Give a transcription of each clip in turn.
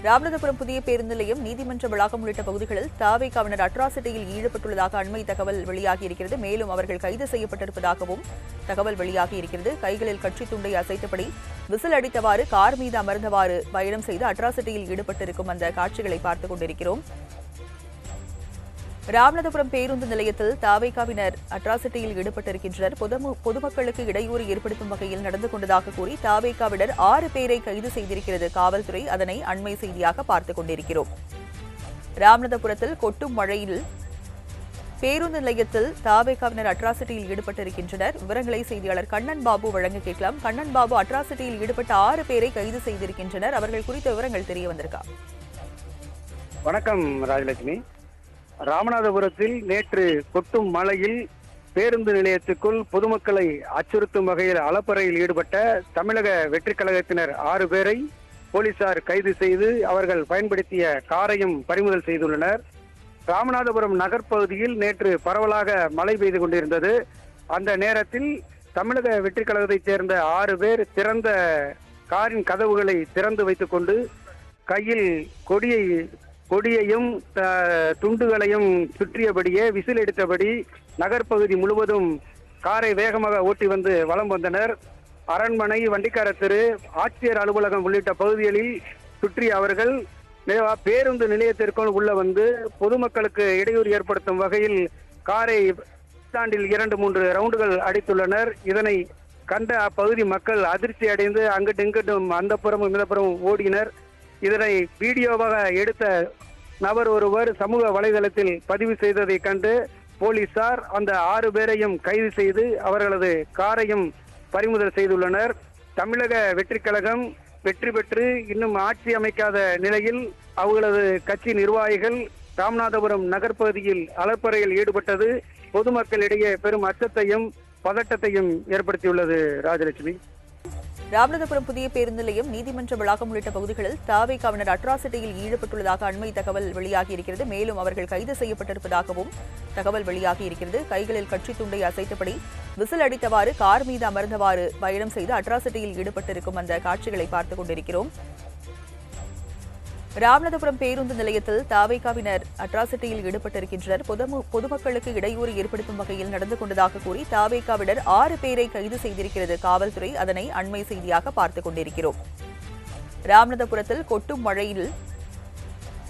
ராமநாதபுரம் புதிய பேருந்து நிலையம், நீதிமன்ற வளாகம் உள்ளிட்ட பகுதிகளில் தாவேகாவினர் அட்ராசிட்டியில் ஈடுபட்டுள்ளதாக அண்மை தகவல் வெளியாகியிருக்கிறது. மேலும் அவர்கள் கைது செய்யப்பட்டிருப்பதாகவும் தகவல் வெளியாகியிருக்கிறது. கைகளில் கட்சி துண்டை அசைத்தபடி விசில் அடித்தவாறு கார் மீது அமர்ந்தவாறு பயணம் செய்து அட்ராசிட்டியில் ஈடுபட்டிருக்கும் அந்த காட்சிகளை பார்த்துக் கொண்டிருக்கிறோம். ராமநாதபுரம் பேருந்து நிலையத்தில் தாவேகாவினர் அட்ராசிட்டியில் ஈடுபட்டிருக்கின்றனர். பொதுமக்களுக்கு இடையூறு ஏற்படுத்தும் வகையில் நடந்து கொண்டதாக கூறி தாவேகாவினர் 6 பேரை கைது செய்திருக்கிறது காவல்துறை. அதனை அண்மை செய்தியாக பார்த்துக் கொண்டிருக்கிறோம். ராமநாதபுரத்தில் கொட்டும் மழையில் பேருந்து நிலையத்தில் தாவேகாவினர் அட்ராசிட்டியில் ஈடுபட்டிருக்கின்றனர். விவரங்களை செய்தியாளர் கண்ணன் பாபு வழங்க கேட்கலாம். கண்ணன் பாபு, அட்ராசிட்டியில் ஈடுபட்ட 6 பேரை கைது செய்திருக்கின்றனர். அவர்கள் குறித்த விவரங்கள் தெரிய வந்திருக்கா? வணக்கம் ராஜலட்சுமி. ராமநாதபுரத்தில் நேற்று கொட்டும் மழையில் பேருந்து நிலையத்துக்குள் பொதுமக்களை அச்சுறுத்தும் வகையில் அலப்பறையில் ஈடுபட்ட தமிழக வெற்றிக் கழகத்தினர் 6 பேரை போலீசார் கைது செய்து அவர்கள் பயன்படுத்திய காரையும் பறிமுதல் செய்துள்ளனர். ராமநாதபுரம் நகர்ப்பகுதியில் நேற்று பரவலாக மழை பெய்து கொண்டிருந்தது. அந்த நேரத்தில் தமிழக வெற்றிக் கழகத்தைச் சேர்ந்த 6 பேர் திறந்த காரின் கதவுகளை திறந்து வைத்துக் கொண்டு கையில் கொடியையும் துண்டுகளையும் சுற்றியபடியே விசில் எடுத்தபடி நகர்ப்பகுதி முழுவதும் காரை வேகமாக ஓட்டி வந்து வலம் வந்தனர். அரண்மனை, வண்டிக்கார தெரு, ஆட்சியர் அலுவலகம் உள்ளிட்ட பகுதிகளில் சுற்றி அவர்கள் பேருந்து நிலையத்திற்குள் உள்ள வந்து பொதுமக்களுக்கு இடையூறு ஏற்படுத்தும் வகையில் காரை ஸ்டாண்டில் 2-3 ரவுண்டுகள் அடித்துள்ளனர். இதனை கண்ட அப்பகுதி மக்கள் அதிர்ச்சி அடைந்து அங்கிட்டு இங்கிட்டும் அந்த புறமும் இந்த புறமும் ஓடினர். இதனை வீடியோவாக எடுத்த நபர் ஒருவர் சமூக வலைதளத்தில் பதிவு செய்ததை கண்டு போலீசார் அந்த 6 பேரையும் கைது செய்து அவர்களது காரையும் பறிமுதல் செய்துள்ளனர். தமிழக வெற்றிக் கழகம் வெற்றி பெற்று இன்னும் ஆட்சி அமைக்காத நிலையில் அவர்களது கட்சி நிர்வாகிகள் ராமநாதபுரம் நகர்ப்பகுதியில் அலப்பறையில் ஈடுபட்டது பொதுமக்களிடையே பெரும் அச்சத்தையும் பதட்டத்தையும் ஏற்படுத்தியுள்ளது. ராஜலட்சுமி. ராமநாதபுரம் புதிய பேருந்து நிலையம், நீதிமன்ற வளாகம் உள்ளிட்ட பகுதிகளில் தாவேகாவினர் அட்ராசிட்டியில் ஈடுபட்டுள்ளதாக அண்மை தகவல் வெளியாகியிருக்கிறது. மேலும் அவர்கள் கைது செய்யப்பட்டிருப்பதாகவும் தகவல் வெளியாகியிருக்கிறது. கைகளில் கட்சி துண்டை அசைத்தபடி விசில் அடித்தவாறு கார் மீது அமர்ந்தவாறு பயணம் செய்து அட்ராசிட்டியில் ஈடுபட்டிருக்கும் அந்த காட்சிகளை பார்த்துக் கொண்டிருக்கிறோம். ராமநாதபுரம் பேருந்து நிலையத்தில் தாவேகாவினர் அட்ராசிட்டியில் ஈடுபட்டிருக்கின்றனர். பொதுமக்களுக்கு இடையூறு ஏற்படுத்தும் வகையில் நடந்து கொண்டதாக கூறி தாவேகாவினர் 6 பேரை கைது செய்திருக்கிறது காவல்துறை. அதனை அண்மை செய்தியாக பார்த்துக் கொண்டிருக்கிறோம். ராமநாதபுரத்தில் கொட்டும் மழையில்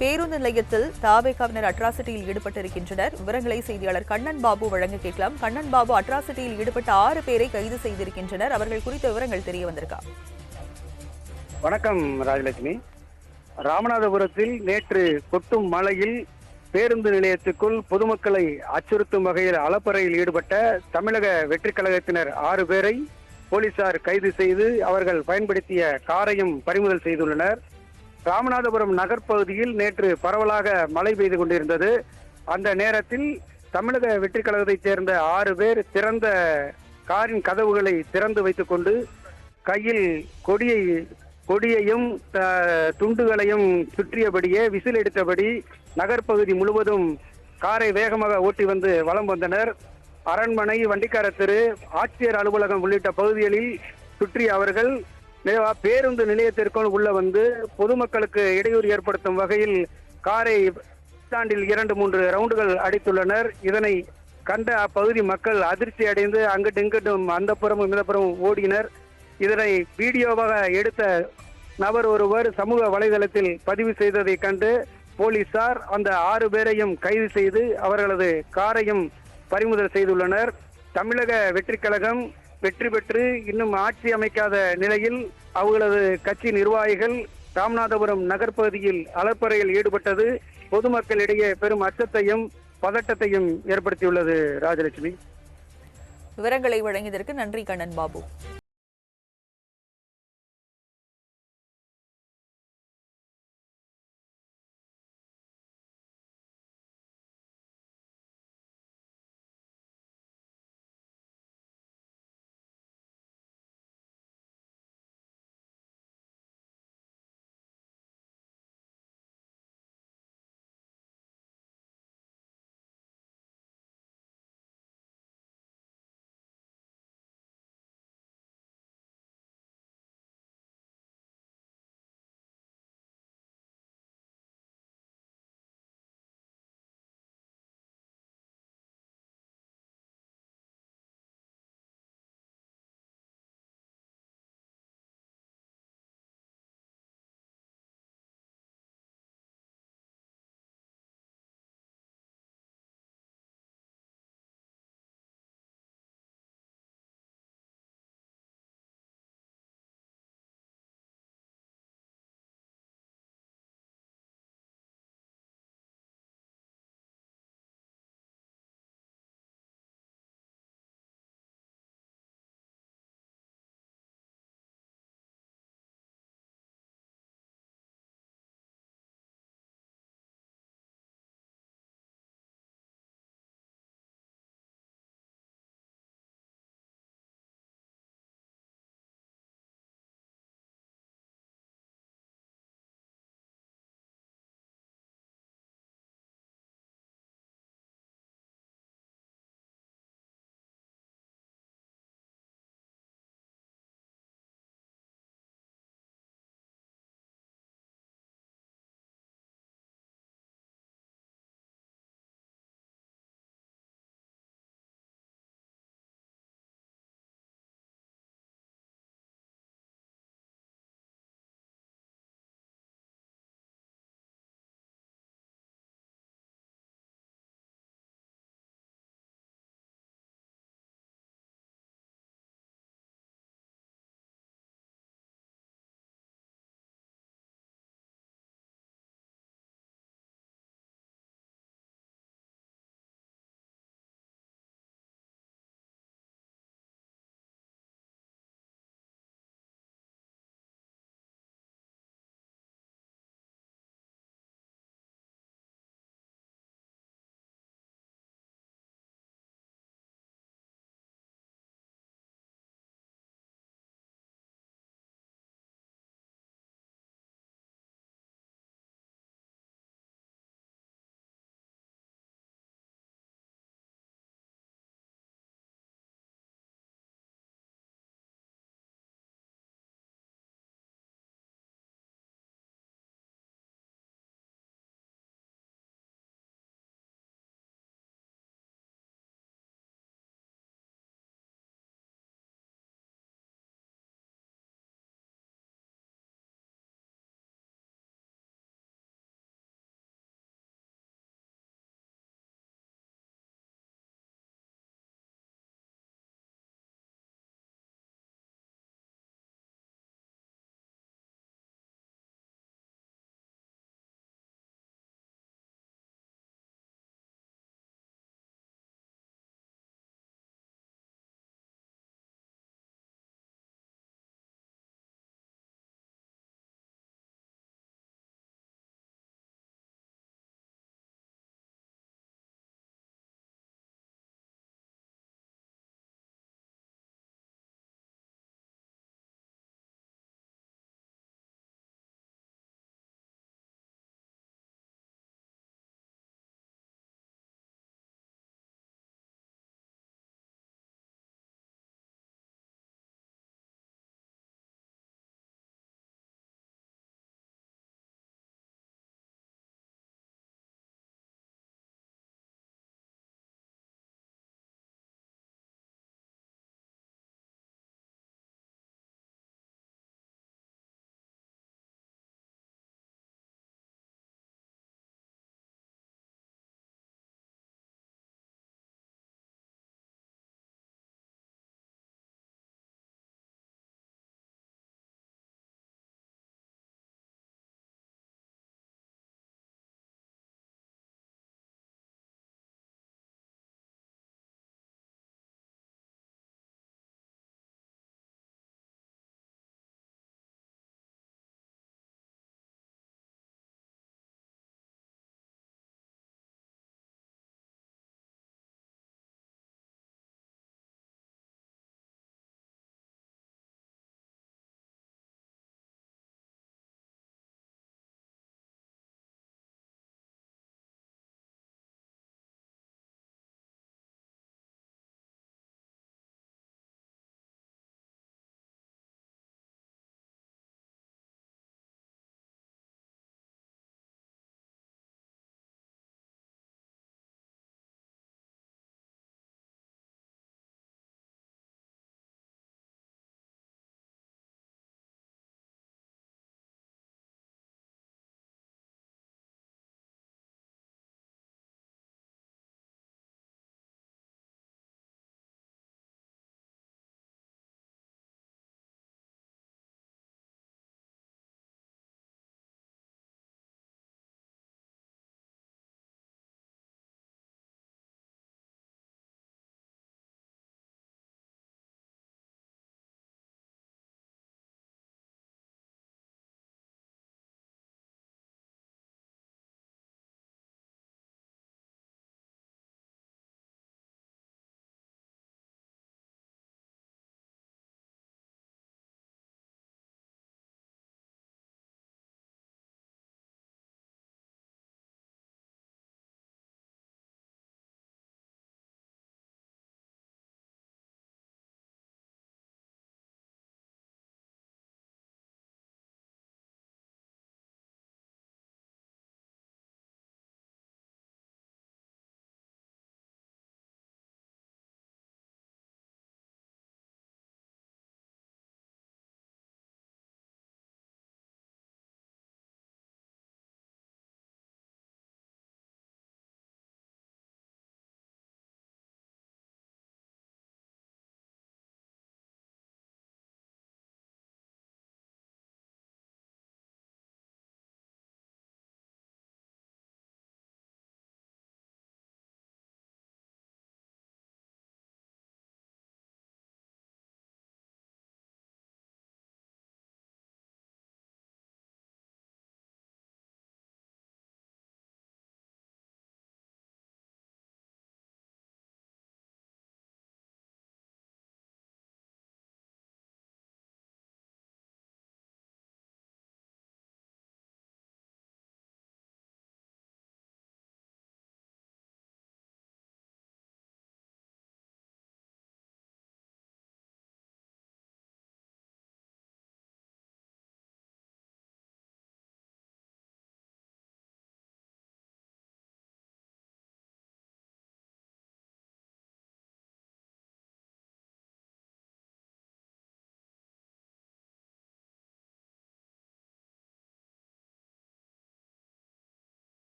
பேருந்து நிலையத்தில் தாவேகாவினர் அட்ராசிட்டியில் ஈடுபட்டிருக்கின்றனர். விவரங்களை செய்தியாளர் கண்ணன் பாபு வழங்க கேட்கலாம். கண்ணன் பாபு, அட்ராசிட்டியில் ஈடுபட்ட 6 பேரை கைது செய்திருக்கின்றனர். அவர்கள் குறித்த விவரங்கள் தெரிய வந்திருக்கா? வணக்கம் ராஜலட்சுமி. ராமநாதபுரத்தில் நேற்று கொட்டும் மழையில் பேருந்து நிலையத்துக்குள் பொதுமக்களை அச்சுறுத்தும் வகையில் அலப்பறையில் ஈடுபட்ட தமிழக வெற்றிக் கழகத்தினர் 6 பேரை போலீசார் கைது செய்து அவர்கள் பயன்படுத்திய காரையும் பறிமுதல் செய்துள்ளனர். ராமநாதபுரம் நகர்ப்பகுதியில் நேற்று பரவலாக மழை பெய்து கொண்டிருந்தது. அந்த நேரத்தில் தமிழக வெற்றிக் கழகத்தைச் சேர்ந்த 6 பேர் திறந்த காரின் கதவுகளை திறந்து வைத்துக் கொண்டு கையில் கொடியையும் துண்டுகளையும் சுற்றியபடியே விசில் எடுத்தபடி நகர்ப்பகுதி முழுவதும் காரை வேகமாக ஓட்டி வந்து வலம் வந்தனர். அரண்மனை, வண்டிக்கார தெரு, ஆட்சியர் அலுவலகம் உள்ளிட்ட பகுதிகளில் சுற்றி அவர்கள் பேருந்து நிலையத்திற்குள் உள்ள வந்து பொதுமக்களுக்கு இடையூறு ஏற்படுத்தும் வகையில் காரை ஸ்டாண்டில் 2-3 ரவுண்டுகள் அடித்துள்ளனர். இதனை கண்ட அப்பகுதி மக்கள் அதிர்ச்சி அடைந்து அங்கிட்டு இங்கிட்டும் அந்த புறமும் இந்த புறமும் ஓடினர். இதனை வீடியோவாக எடுத்த நபர் ஒருவர் சமூக வலைதளத்தில் பதிவு செய்ததை கண்டு போலீசார் அந்த 6 பேரையும் கைது செய்து அவர்களது காரையும் பறிமுதல் செய்துள்ளனர். தமிழக வெற்றிக் கழகம் வெற்றி பெற்று இன்னும் ஆட்சி அமைக்காத நிலையில் அவர்களது கட்சி நிர்வாகிகள் ராமநாதபுரம் நகர்ப்பகுதியில் அலப்பறையில் ஈடுபட்டது பொதுமக்களிடையே பெரும் அச்சத்தையும் பதட்டத்தையும் ஏற்படுத்தியுள்ளது. ராஜலட்சுமி. விவரங்களை வழங்கியதற்கு நன்றி கண்ணன் பாபு.